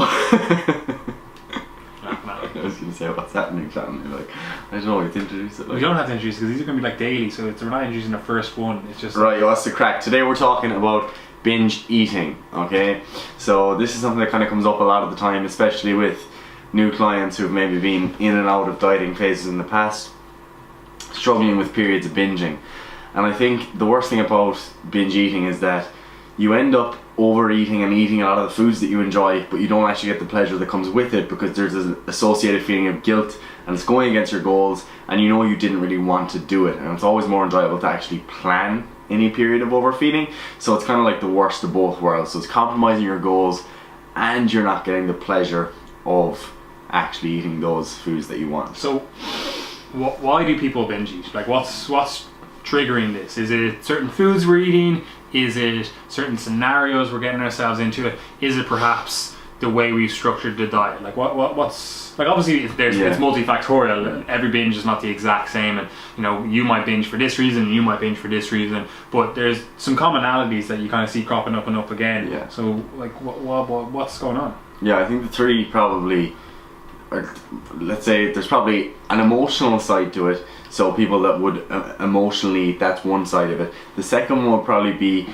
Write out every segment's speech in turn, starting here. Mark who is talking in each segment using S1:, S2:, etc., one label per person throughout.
S1: I was going to say, what's happening, Shannon? Like, I don't know, you have to introduce it. Like.
S2: We don't have to introduce it because these are going to be like daily, so we're not introducing the first one. It's just
S1: right. What's the crack? Today we're talking about binge eating. Okay, so this is something that kind of comes up a lot of the time, especially with new clients who've maybe been in and out of dieting phases in the past, struggling with periods of binging. And I think the worst thing about binge eating is that you end up overeating and eating a lot of the foods that you enjoy, but you don't actually get the pleasure that comes with it because there's an associated feeling of guilt and it's going against your goals, and you know you didn't really want to do it. And it's always more enjoyable to actually plan any period of overfeeding. So it's kind of like the worst of both worlds. So it's compromising your goals and you're not getting the pleasure of actually eating those foods that you want.
S2: So why do people binge eat? Like what's triggering this? Is it certain foods we're eating? Is it certain scenarios we're getting ourselves into? Is it perhaps the way we've structured the diet? Like what's like, obviously it's multifactorial. Every binge is not the exact same, and you know, you might binge for this reason, you might binge for this reason, but there's some commonalities that you kind of see cropping up and up again.
S1: Yeah.
S2: So like what's going on?
S1: Yeah, I think the three probably are, let's say there's probably an emotional side to it. So people that would emotionally, that's one side of it. The second one would probably be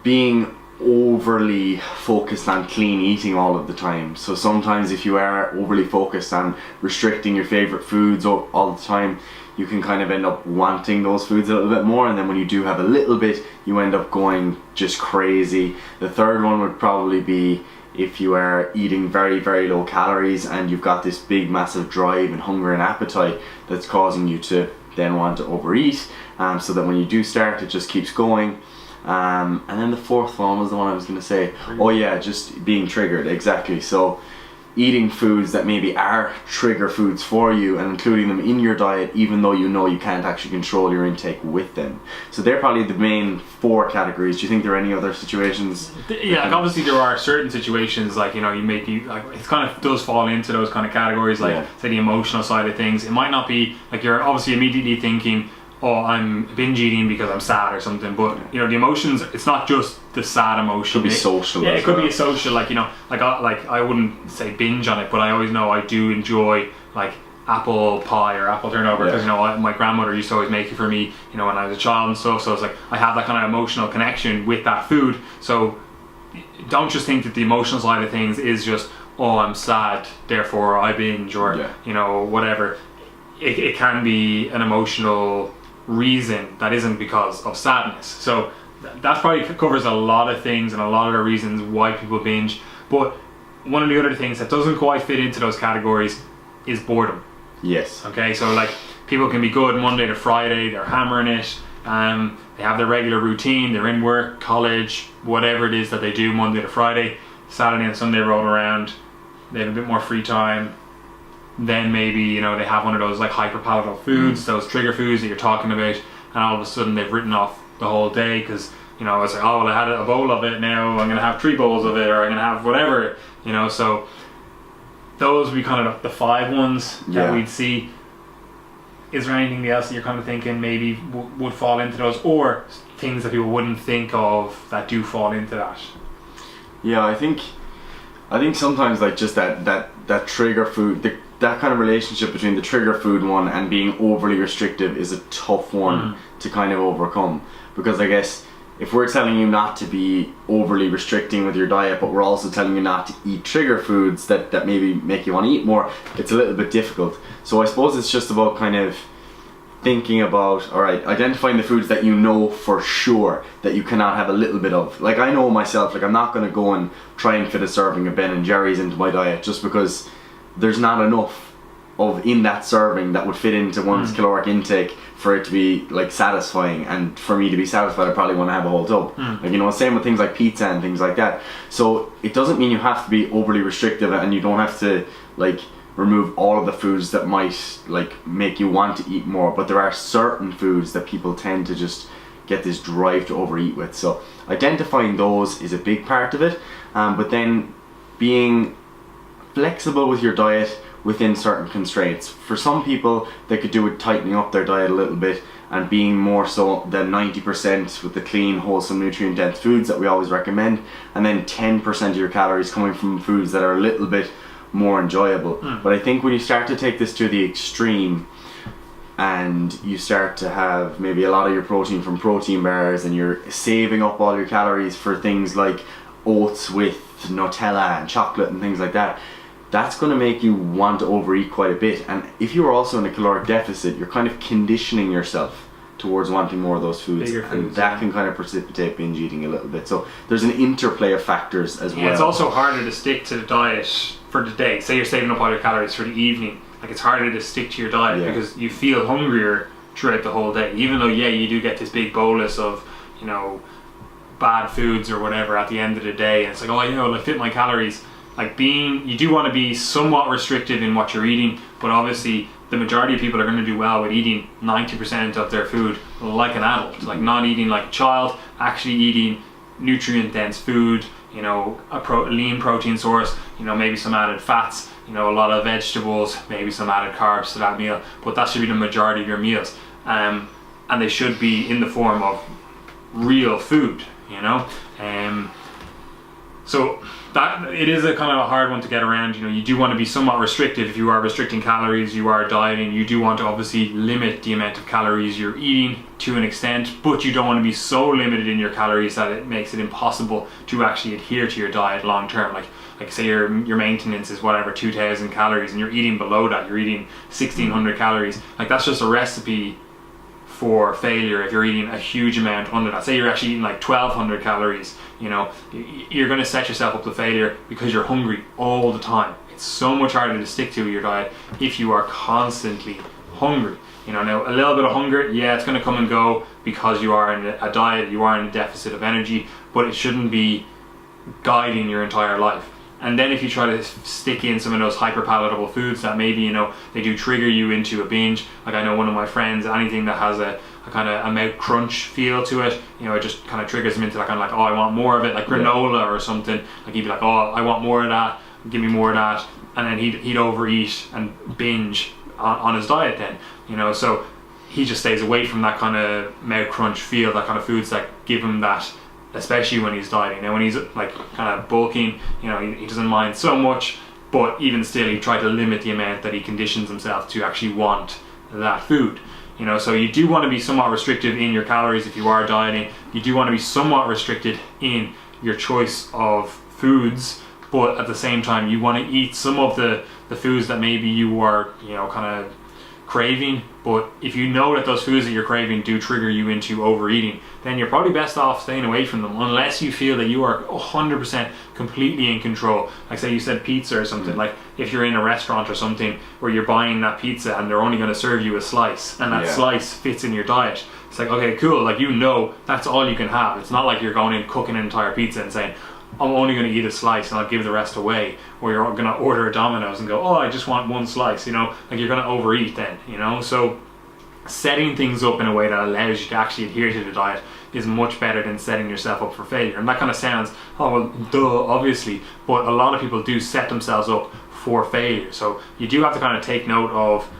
S1: being overly focused on clean eating all of the time. So sometimes if you are overly focused on restricting your favorite foods all the time, you can kind of end up wanting those foods a little bit more, and then when you do have a little bit, you end up going just crazy. The third one would probably be if you are eating very, very low calories and you've got this big massive drive and hunger and appetite that's causing you to then want to overeat, so that when you do start, it just keeps going. And then the fourth one was the one I was going to say. Oh yeah, just being triggered, exactly. So eating foods that maybe are trigger foods for you and including them in your diet even though you know you can't actually control your intake with them. So they're probably the main four categories. Do you think there are any other situations?
S2: Yeah, like obviously there are certain situations, like, you know, you make you like, it kind of does fall into those kind of categories, like say the emotional side of things. It might not be like you're obviously immediately thinking, oh, I'm binge eating because I'm sad or something, but you know, the emotions, it's not just the sad emotion.
S1: It could be social.
S2: Yeah, it could be a social, like, you know, like I wouldn't say binge on it, but I always know I do enjoy like apple pie or apple turnover, because you know, my grandmother used to always make it for me, you know, when I was a child and stuff. So it's like I have that kind of emotional connection with that food. So don't just think that the emotional side of things is just, oh, I'm sad, therefore I binge, or you know, whatever. It can be an emotional reason that isn't because of sadness. So that probably covers a lot of things and a lot of the reasons why people binge. But one of the other things that doesn't quite fit into those categories is boredom.
S1: Yes.
S2: Okay, so like people can be good Monday to Friday, they're hammering it, they have their regular routine, they're in work, college, whatever it is that they do Monday to Friday. Saturday and Sunday roll around, they have a bit more free time. Then maybe, you know, they have one of those like hyper palatable foods, those trigger foods that you're talking about, and all of a sudden they've written off the whole day because, you know, it's like, oh, well, I had a bowl of it, now I'm going to have 3 bowls of it, or I'm going to have whatever, you know. So those would be kind of the 5 ones that we'd see. Is there anything else that you're kind of thinking maybe would fall into those, or things that people wouldn't think of that do fall into that?
S1: Yeah, I think sometimes like just that trigger food, that kind of relationship between the trigger food one and being overly restrictive is a tough one to kind of overcome, because I guess if we're telling you not to be overly restricting with your diet, but we're also telling you not to eat trigger foods that maybe make you want to eat more, it's a little bit difficult. So I suppose it's just about kind of thinking about, alright, identifying the foods that you know for sure that you cannot have a little bit of. Like, I know myself, like, I'm not going to go and try and fit a serving of Ben & Jerry's into my diet just because there's not enough of in that serving that would fit into one's caloric intake for it to be like satisfying, and for me to be satisfied I probably want to have a whole tub. Like, you know, same with things like pizza and things like that. So it doesn't mean you have to be overly restrictive, and you don't have to like remove all of the foods that might like make you want to eat more, but there are certain foods that people tend to just get this drive to overeat with. So identifying those is a big part of it, but then being flexible with your diet within certain constraints. For some people, they could do with tightening up their diet a little bit and being more so than 90% with the clean, wholesome, nutrient dense foods that we always recommend, and then 10% of your calories coming from foods that are a little bit more enjoyable. But I think when you start to take this to the extreme and you start to have maybe a lot of your protein from protein bars, and you're saving up all your calories for things like oats with Nutella and chocolate and things like that, that's going to make you want to overeat quite a bit. And if you're also in a caloric deficit, you're kind of conditioning yourself towards wanting more of those foods, and that can kind of precipitate binge eating a little bit. So there's an interplay of factors as well.
S2: It's also harder to stick to the diet for the day. Say you're saving up all your calories for the evening, like it's harder to stick to your diet because you feel hungrier throughout the whole day, even though you do get this big bolus of, you know, bad foods or whatever at the end of the day, and it's like, oh, you know, I fit my calories. Like you do want to be somewhat restrictive in what you're eating, but obviously the majority of people are going to do well with eating 90% of their food like an adult, like not eating like a child, actually eating nutrient dense food, you know, a lean protein source, you know, maybe some added fats, you know, a lot of vegetables, maybe some added carbs to that meal, but that should be the majority of your meals, and they should be in the form of real food, you know. So that it is a kind of a hard one to get around. You know, you do want to be somewhat restrictive. If you are restricting calories, you are dieting, you do want to obviously limit the amount of calories you're eating to an extent, but you don't want to be so limited in your calories that it makes it impossible to actually adhere to your diet long term. Like say your maintenance is whatever 2,000 calories and you're eating below that, you're eating 1,600 calories. Like that's just a recipe for failure if you're eating a huge amount under that. Say you're actually eating like 1,200 calories, you know, you're going to set yourself up to failure because you're hungry all the time. It's so much harder to stick to your diet if you are constantly hungry. You know, now a little bit of hunger, it's going to come and go because you are in a diet, you are in a deficit of energy, but it shouldn't be guiding your entire life. And then if you try to stick in some of those hyper palatable foods that maybe, you know, they do trigger you into a binge. Like I know one of my friends, anything that has a kind of a mouth crunch feel to it, you know, it just kind of triggers him into that kind of like, oh, I want more of it, like granola or something. Like he'd be like, oh, I want more of that, give me more of that. And then he'd overeat and binge on his diet then, you know. So he just stays away from that kind of mouth crunch feel, that kind of foods that give him that, especially when he's dieting. Now when he's like kind of bulking, you know, he doesn't mind so much, but even still he tries to limit the amount that he conditions himself to actually want that food, you know. So you do want to be somewhat restrictive in your calories if you are dieting. You do want to be somewhat restricted in your choice of foods, but at the same time you want to eat some of the foods that maybe you are, you know, kind of craving. But if you know that those foods that you're craving do trigger you into overeating, then you're probably best off staying away from them unless you feel that you are 100% completely in control. Like say you said pizza or something, like if you're in a restaurant or something where you're buying that pizza and they're only going to serve you a slice and that slice fits in your diet, it's like, okay, cool, like, you know, that's all you can have. It's not like you're going in cooking an entire pizza and saying, I'm only going to eat a slice and I'll give the rest away, or you're going to order a Domino's and go, oh, I just want one slice, you know, like you're going to overeat then, you know. So setting things up in a way that allows you to actually adhere to the diet is much better than setting yourself up for failure. And that kind of sounds, oh well, duh, obviously, but a lot of people do set themselves up for failure. So you do have to kind of take note of,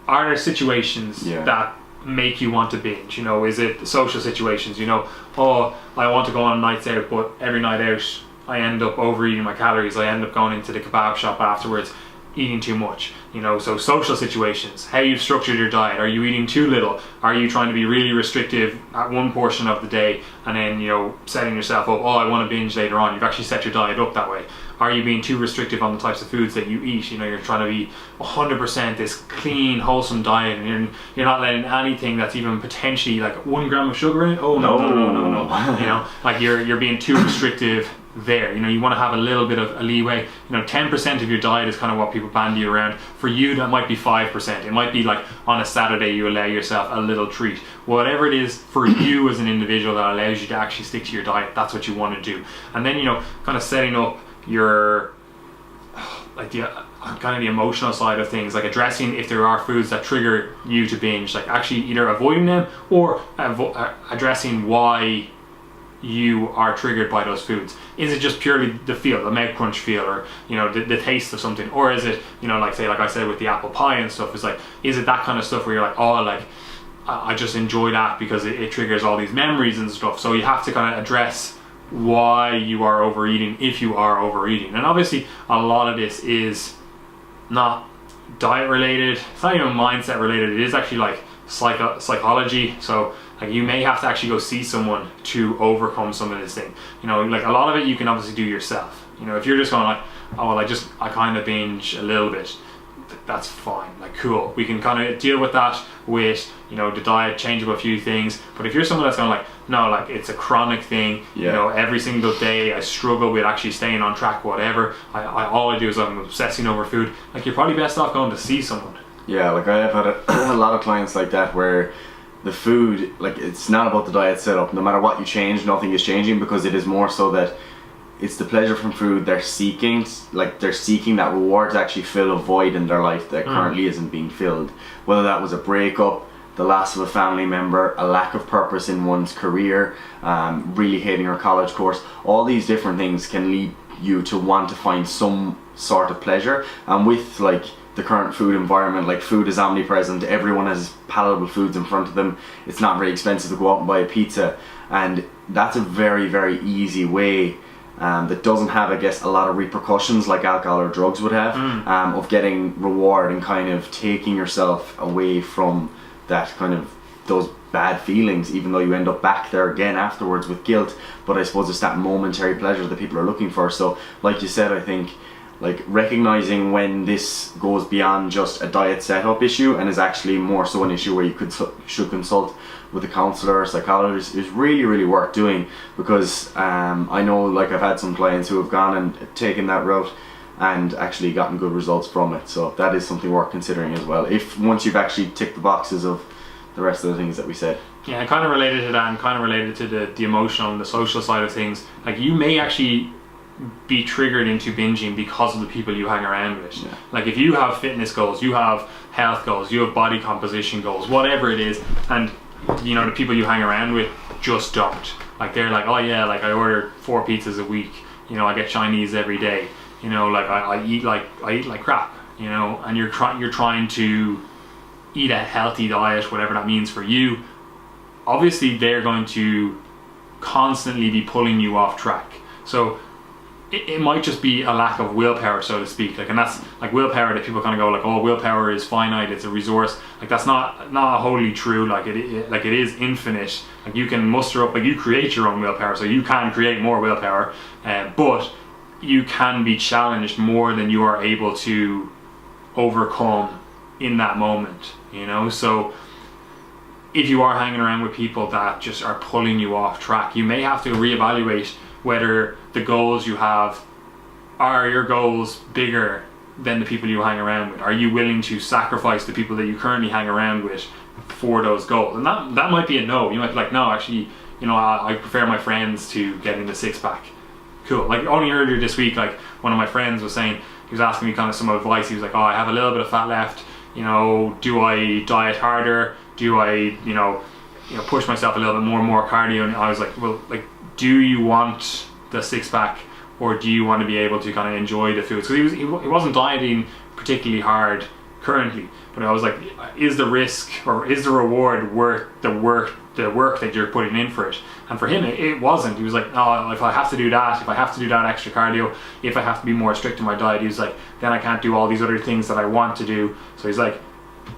S2: are there situations that make you want to binge? You know, is it social situations? You know, oh, I want to go on nights out, but every night out I end up overeating my calories. I end up going into the kebab shop afterwards, eating too much. You know, so social situations, how you've structured your diet. Are you eating too little? Are you trying to be really restrictive at one portion of the day and then, you know, setting yourself up, oh, I want to binge later on? You've actually set your diet up that way. Are you being too restrictive on the types of foods that you eat? You know, you're trying to be 100% this clean, wholesome diet, and you're not letting anything that's even potentially like 1 gram of sugar in it. Oh no. You know, like you're being too restrictive there. You know, you want to have a little bit of a leeway. You know, 10% of your diet is kind of what people bandy around. For you, that might be 5%. It might be like on a Saturday you allow yourself a little treat. Whatever it is for you as an individual that allows you to actually stick to your diet, that's what you want to do. And then, you know, kind of setting up your like the kind of the emotional side of things, like addressing if there are foods that trigger you to binge, like actually either avoiding them or addressing why you are triggered by those foods. Is it just purely the feel, the mouth crunch feel, or, you know, the taste of something, or is it, you know, like say, like I said with the apple pie and stuff, is like, is it that kind of stuff where you're like, oh, like I just enjoy that because it triggers all these memories and stuff. So you have to kind of address why you are overeating, if you are overeating. And obviously a lot of this is not diet related, it's not even mindset related, it is actually like psychology. So like you may have to actually go see someone to overcome some of this thing. You know, like a lot of it you can obviously do yourself. You know, if you're just going like, oh well, I kind of binge a little bit, that's fine, like cool, we can kind of deal with that with, you know, the diet, change up a few things. But if you're someone that's going like, no, like it's a chronic thing, you know, every single day I struggle with actually staying on track, whatever, all I do is I'm obsessing over food, like you're probably best off going to see someone.
S1: Yeah, like I have had a lot of clients like that where the food, like it's not about the diet setup. No matter what you change, nothing is changing, because it is more so that it's the pleasure from food they're seeking. Like they're seeking that reward to actually fill a void in their life that currently isn't being filled. Whether that was a breakup, the loss of a family member, a lack of purpose in one's career, really hating your college course, all these different things can lead you to want to find some sort of pleasure. And with like the current food environment, like food is omnipresent, everyone has palatable foods in front of them, it's not very expensive to go out and buy a pizza, and that's a very, very easy way that doesn't have, I guess, a lot of repercussions like alcohol or drugs would have, of getting reward and kind of taking yourself away from that kind of those bad feelings, even though you end up back there again afterwards with guilt. But I suppose it's that momentary pleasure that people are looking for. So like you said, I think like recognizing when this goes beyond just a diet setup issue and is actually more so an issue where you should consult with a counselor or psychologist is really, really worth doing. Because I know, like, I've had some clients who have gone and taken that route and actually gotten good results from it. So that is something worth considering as well, if once you've actually ticked the boxes of the rest of the things that we said.
S2: Yeah, kind of related to that, and kind of related to the emotional and the social side of things. Like you may actually be triggered into binging because of the people you hang around with.
S1: Yeah.
S2: Like if you have fitness goals, you have health goals, you have body composition goals, whatever it is, and you know the people you hang around with just don't. Like they're like, oh yeah, like I order 4 pizzas a week, you know, I get Chinese every day, you know, like I eat like crap, you know, and you're trying to eat a healthy diet, whatever that means for you. Obviously they're going to constantly be pulling you off track. So it might just be a lack of willpower, so to speak. Like, and that's like willpower that people kind of go like, oh, willpower is finite, it's a resource. Like that's not wholly true. Like it is infinite. Like you can muster up, like you create your own willpower, so you can create more willpower, but you can be challenged more than you are able to overcome in that moment, you know. So if you are hanging around with people that just are pulling you off track, you may have to reevaluate whether the goals you have, are your goals bigger than the people you hang around with? Are you willing to sacrifice the people that you currently hang around with for those goals? And that might be a no. You might be like, no, actually, you know, I prefer my friends to getting the 6-pack. Cool. Like only earlier this week, like one of my friends was saying, he was asking me kind of some advice. He was like, oh, I have a little bit of fat left, you know, do I diet harder? Do I, you know, push myself a little bit more cardio? And I was like, well, like, do you want the 6-pack, or do you want to be able to kind of enjoy the food? So he wasn't dieting particularly hard currently, but I was like, is the risk or is the reward worth the work that you're putting in for it? And for him it wasn't. He was like, oh, if I have to do that extra cardio, if I have to be more strict in my diet, he was like, then I can't do all these other things that I want to do. So he's like,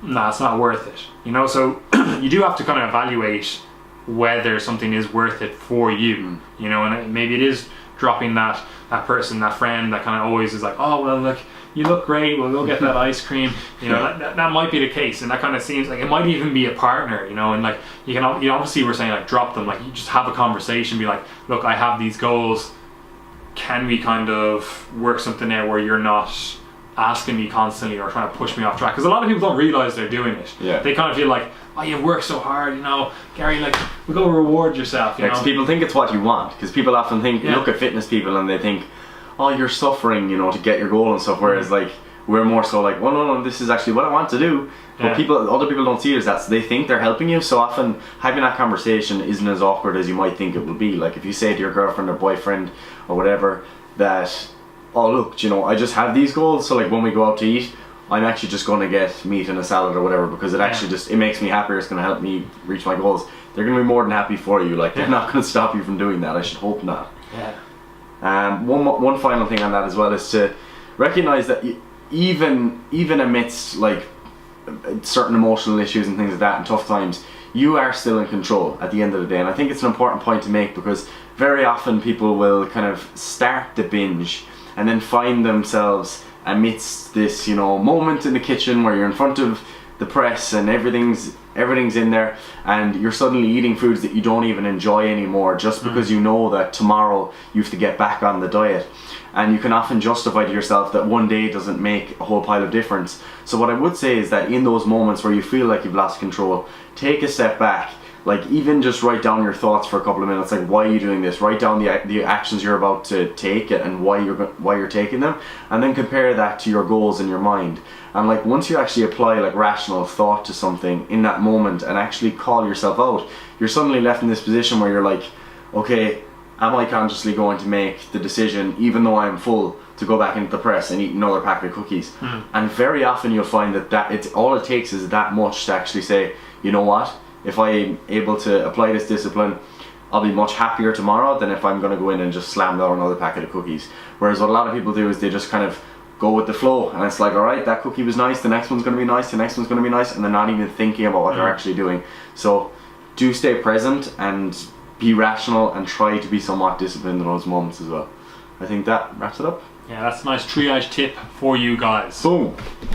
S2: nah, it's not worth it, you know. So you do have to kind of evaluate whether something is worth it for you, you know. And maybe it is dropping that person, that friend that kind of always is like, oh well, look, you look great, well, we'll get that ice cream, you know. that might be the case, and that kind of seems like it might even be a partner, you know. And like you obviously we're saying like drop them, like you just have a conversation, be like, look, I have these goals, can we kind of work something out where you're not asking me constantly or trying to push me off track? Because a lot of people don't realize they're doing it.
S1: Yeah.
S2: They kind of feel like, oh, you work so hard, you know, Gary, like, we go reward yourself, you know.
S1: Because people think it's what you want, because people often think, look at fitness people and they think, oh, you're suffering, you know, to get your goal and stuff, whereas like we're more so like, well, no, this is actually what I want to do. But other people don't see it as that, so they think they're helping you. So often having that conversation isn't as awkward as you might think it will be. Like if you say to your girlfriend or boyfriend or whatever that, oh look, you know, I just have these goals, so like when we go out to eat, I'm actually just going to get meat and a salad or whatever because it actually it makes me happier, it's going to help me reach my goals, they're going to be more than happy for you. Like, they're not going to stop you from doing that. I should hope not. One final thing on that as well is to recognize that even amidst like certain emotional issues and things like that and tough times, you are still in control at the end of the day. And I think it's an important point to make, because very often people will kind of start the binge and then find themselves amidst this, you know, moment in the kitchen where you're in front of the press and everything's in there, and you're suddenly eating foods that you don't even enjoy anymore just because you know that tomorrow you have to get back on the diet. And you can often justify to yourself that one day doesn't make a whole pile of difference. So what I would say is that in those moments where you feel like you've lost control, take a step back. Like, even just write down your thoughts for a couple of minutes. Like, why are you doing this? Write down the actions you're about to take and why you're taking them, and then compare that to your goals in your mind. And like, once you actually apply like rational thought to something in that moment and actually call yourself out, you're suddenly left in this position where you're like, okay, am I consciously going to make the decision, even though I'm full, to go back into the press and eat another packet of cookies? And very often you'll find that it's all it takes is that much to actually say, you know what, if I'm able to apply this discipline, I'll be much happier tomorrow than if I'm going to go in and just slam down another packet of cookies. Whereas what a lot of people do is they just kind of go with the flow, and it's like, alright, that cookie was nice, the next one's going to be nice, the next one's going to be nice, and they're not even thinking about what they're actually doing. So do stay present and be rational and try to be somewhat disciplined in those moments as well. I think that wraps it up.
S2: Yeah, that's a nice triage tip for you guys.
S1: Boom.